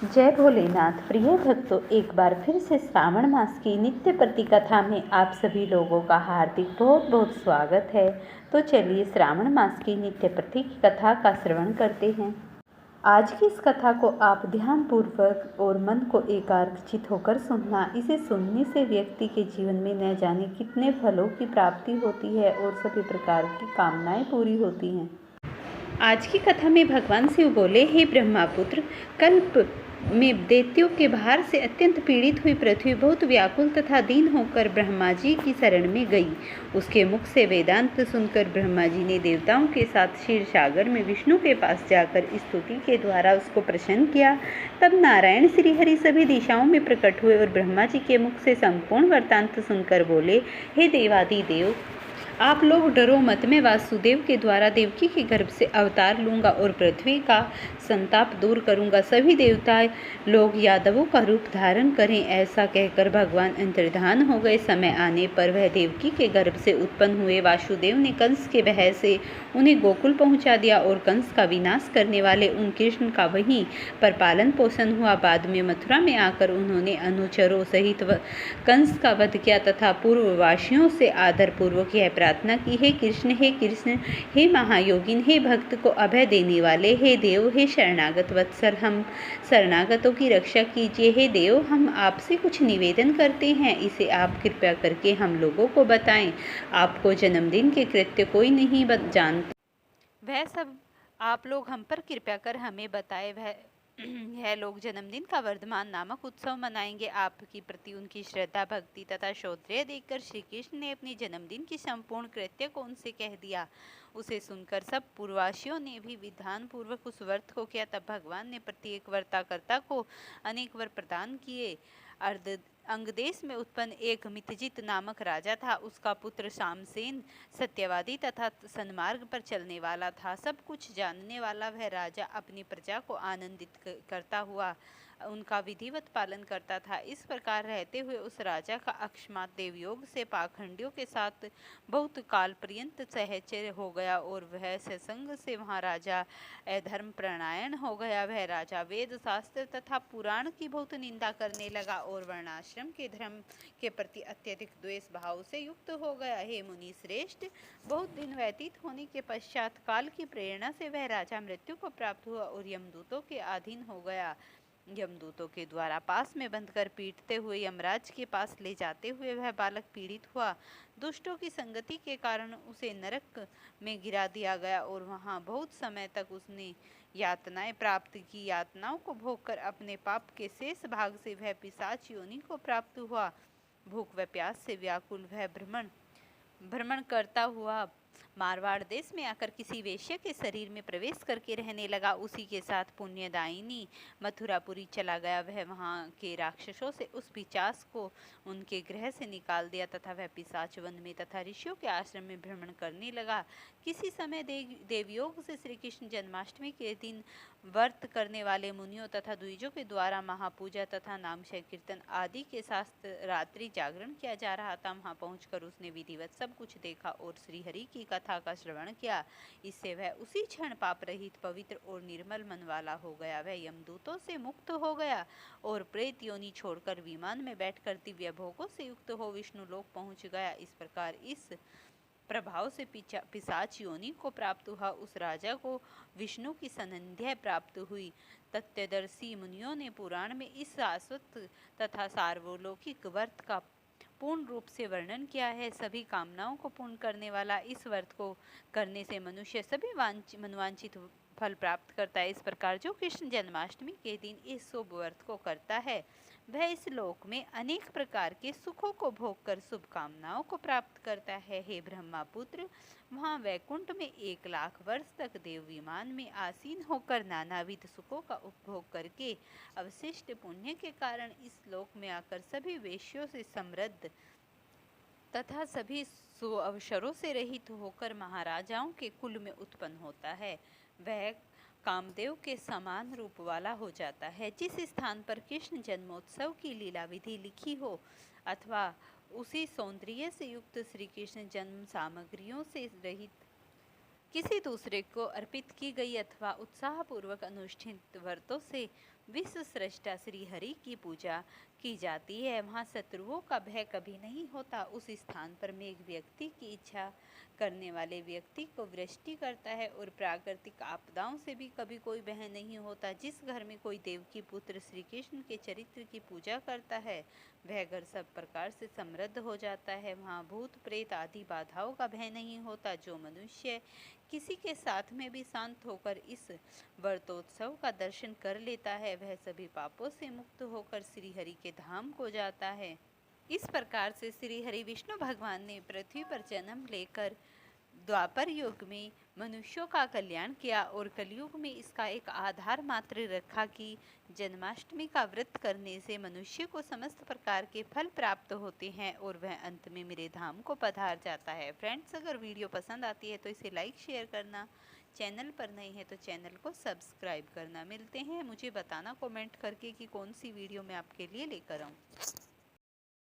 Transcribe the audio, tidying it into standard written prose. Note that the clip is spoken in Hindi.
जय भोलेनाथ। प्रिय भक्तों, एक बार फिर से श्रावण मास की नित्य प्रति कथा में आप सभी लोगों का हार्दिक बहुत बहुत स्वागत है। तो चलिए श्रावण मास की नित्य प्रति की कथा का श्रवण करते हैं। आज की इस कथा को आप ध्यान पूर्वक और मन को एकाग्रचित होकर सुनना। इसे सुनने से व्यक्ति के जीवन में न जाने कितने फलों की प्राप्ति होती है और सभी प्रकार की कामनाएं पूरी होती हैं। आज की कथा में भगवान शिव बोले, हे ब्रह्मापुत्र, कल्प में दैत्यों के भार से अत्यंत पीड़ित हुई पृथ्वी बहुत व्याकुल तथा दीन होकर ब्रह्मा जी की शरण में गई। उसके मुख से वेदांत सुनकर ब्रह्मा जी ने देवताओं के साथ क्षीर सागर में विष्णु के पास जाकर स्तुति के द्वारा उसको प्रसन्न किया। तब नारायण श्रीहरि सभी दिशाओं में प्रकट हुए और ब्रह्मा जी के मुख से संपूर्ण वृत्तांत सुनकर बोले, हे देवादिदेव, आप लोग डरो मत। मैं वासुदेव के द्वारा देवकी के गर्भ से अवतार लूंगा और पृथ्वी का संताप दूर करूंगा। सभी देवता लोग यादवों का रूप धारण करें। ऐसा कहकर भगवान अंतर्धान हो गए। समय आने पर वह देवकी के गर्भ से उत्पन्न हुए। वासुदेव ने कंस के भय से उन्हें गोकुल पहुंचा दिया और कंस का विनाश करने वाले उन कृष्ण का वहीं पर पालन पोषण हुआ। बाद में मथुरा में आकर उन्होंने अनुचरों सहित कंस का वध किया तथा पूर्ववासियों से आदर पूर्वक यह प्रार्थना की, हे कृष्ण, हे कृष्ण, हे महायोगिन, हे भक्त को अभय देने वाले, हे देव, हे शरणागत वत्सल, हम शरणागतों की रक्षा कीजिए। हे देव, हम आपसे कुछ निवेदन करते हैं, इसे आप कृपया करके हम लोगों को बताएं। आपको जन्मदिन के कृत्य कोई नहीं जानता, वह सब आप लोग हम पर कृपया कर हमें बताएं। वह यह लोग जन्मदिन का वर्धमान नामक उत्सव मनाएंगे। आपकी प्रति उनकी श्रद्धा, भक्ति तथा श्रोत्रिय देखकर श्री कृष्ण ने अपने जन्मदिन की संपूर्ण कृत्य को उनसे कह दिया। उसे सुनकर सब पूर्ववासियों ने भी विधान पूर्वक उस व्रत को किया। तब भगवान ने प्रत्येक व्रताकर्ता को अनेक वर प्रदान किए। अंगदेश में उत्पन्न एक मितजित नामक राजा था। उसका पुत्र शामसेन सत्यवादी तथा सन्मार्ग पर चलने वाला था। सब कुछ जानने वाला वह राजा अपनी प्रजा को आनंदित करता हुआ उनका विधिवत पालन करता था। इस प्रकार रहते हुए उस राजा का अकस्मात देवयोग से पाखंडियों के साथ बहुत काल पर्यंत सहचर्य हो गया और वह सत्संग से वहाँ राजा अधर्म प्रणायण हो गया। वह राजा वेद शास्त्र तथा पुराण की बहुत निंदा करने लगा और वर्णाश्रम के धर्म के प्रति अत्यधिक द्वेष भाव से युक्त हो गया। हे मुनि श्रेष्ठ, बहुत दिन व्यतीत होने के पश्चात काल की प्रेरणा से वह राजा मृत्यु को प्राप्त हुआ और यमदूतों के अधीन हो गया। यमदूतों के द्वारा पास में बंद कर पीटते हुए यमराज के पास ले जाते हुए वह बालक पीड़ित हुआ। दुष्टों की संगति के कारण उसे नरक में गिरा दिया गया और वहां बहुत समय तक उसने यातनाएं प्राप्त की। यातनाओं को भोग कर अपने पाप के शेष भाग से वह पिशाच योनि को प्राप्त हुआ। भूख व प्यास से व्याकुल वह भ्रमण करता हुआ मारवाड़ देश में आकर किसी वेश्या के शरीर में प्रवेश करके रहने लगा। उसी के साथ पुण्यदायिनी मथुरापुरी चला गया। वह वहाँ के राक्षसों से उस पिशाच को उनके गृह से निकाल दिया तथा वह पिशाच वन में तथा ऋषियों के आश्रम में भ्रमण करने लगा। किसी समय देवयोग से श्री कृष्ण जन्माष्टमी के दिन व्रत करने वाले मुनियों तथा द्विजों के द्वारा महापूजा तथा नाम संकीर्तन आदि के साथ रात्रि जागरण किया जा रहा था। वहां पहुंचकर उसने विधिवत सब कुछ देखा और श्रीहरि की कथा का श्रवण किया। इससे वह उसी क्षण पाप रहित, पवित्र और निर्मल मन वाला हो गया। वह यमदूतों से मुक्त हो गया और प्रेत योनि छोड़कर विमान में बैठकर दिव्य भोगों से युक्त हो विष्णु लोक पहुंच गया। इस प्रकार इस प्रभाव से पिशाच योनि को प्राप्त हुआ उस राजा को विष्णु की सान्निध्य प्राप्त हुई। तत्वदर्शी मुनियों ने पुराण में इस शाश्वत तथा सार्वलौकिक व्रत का पूर्ण रूप से वर्णन किया है। सभी कामनाओं को पूर्ण करने वाला इस व्रत को करने से मनुष्य सभी मनवांछित फल प्राप्त करता है। इस प्रकार जो कृष्ण जन्माष्टमी के दिन इस शुभ व्रत को करता है वह इस लोक में अनेक प्रकार के सुखों को भोग कर शुभ कामनाओं को प्राप्त करता है। हे ब्रह्मापुत्र, वहाँ वैकुंठ में 1,00,000 वर्ष तक देव विमान में आसीन होकर नानाविध सुखों का उपभोग करके अवशिष्ट पुण्य के कारण इस लोक में आकर सभी वेश्यों से समृद्ध तथा सभी अवसरों से रहित होकर महाराजाओं के कुल में उत्पन्न होता है। वह कामदेव के समान रूप वाला हो जाता है। जिस स्थान पर कृष्ण जन्मोत्सव की लीला विधि लिखी हो अथवा उसी सौंदर्य से युक्त श्री कृष्ण जन्म सामग्रियों से रहित किसी दूसरे को अर्पित की गई अथवा उत्साह पूर्वक अनुष्ठित व्रतों से विश्व सृष्टा श्री हरि की पूजा की जाती है। वहाँ शत्रुओं का भय कभी नहीं होता। उस स्थान पर मेघ व्यक्ति की इच्छा करने वाले व्यक्ति को वृष्टि करता है और प्राकृतिक आपदाओं से भी कभी कोई भय नहीं होता। जिस घर में कोई देव की पुत्र श्री कृष्ण के चरित्र की पूजा करता है वह घर सब प्रकार से समृद्ध हो जाता है। वहाँ भूत प्रेत आदि बाधाओं का भय नहीं होता। जो मनुष्य किसी के साथ में भी शांत होकर इस व्रतोत्सव का दर्शन कर लेता है वह सभी पापों से मुक्त होकर श्री हरि के धाम को जाता है। इस प्रकार से श्री हरि विष्णु भगवान ने पृथ्वी पर जन्म लेकर द्वापर युग में मनुष्यों का कल्याण किया और कलयुग में इसका एक आधार मात्र रखा कि जन्माष्टमी का व्रत करने से मनुष्य को समस्त प्रकार के फल प्राप्त होते हैं और वह अंत में मेरे धाम को पधार जाता है। फ्रेंड्स, अगर वीडियो पसंद आती है तो इसे लाइक शेयर करना, चैनल पर नए हैं तो चैनल को सब्सक्राइब करना। मिलते हैं, मुझे बताना कमेंट करके कि कौन सी वीडियो मैं आपके लिए लेकर आऊँ।